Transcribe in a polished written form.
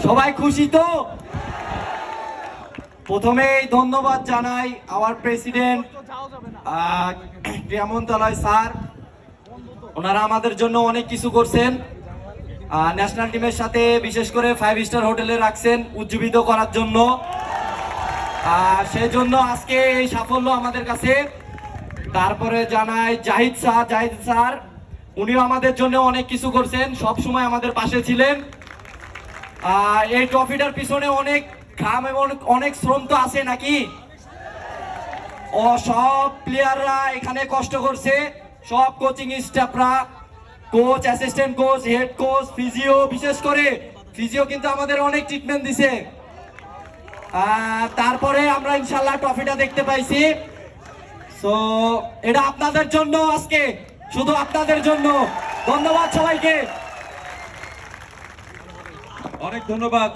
সবাই খুশি তো? প্রথমেই ধন্যবাদ জানাই আওয়ার প্রেসিডেন্ট প্রিয়ামন্তলয় স্যার। ওনারা আমাদের জন্য অনেক কিছু করছেন, ন্যাশনাল টিমের সাথে বিশেষ করে 5 স্টার হোটেলে রাখছেন উজ্জীবিত করার জন্য। সেজন্য আজকে এই সাফল্য আমাদের কাছে। তারপরে জানাই জাহিদ স্যার, উনিও আমাদের জন্য অনেক কিছু করছেন, সব সময় আমাদের পাশে ছিলেন। এই ট্রফিটার পিছনে অনেক ঘাম এবং অনেক শ্রম তো আছে নাকি? সব প্লেয়াররা এখানে কষ্ট করছে, সব কোচিং স্টাফরা, coach, assistant coach, head coach, physio, বিশেষ করে ফিজিও কিন্তু আমাদের অনেক ট্রিটমেন্ট দিছে। তারপরে আমরা ইনশাল্লাহ ট্রফিটা দেখতে পাইছি। সো এটা আপনাদের জন্য, আজকে শুধু আপনাদের জন্য। ধন্যবাদ সবাইকে, অনেক ধন্যবাদ।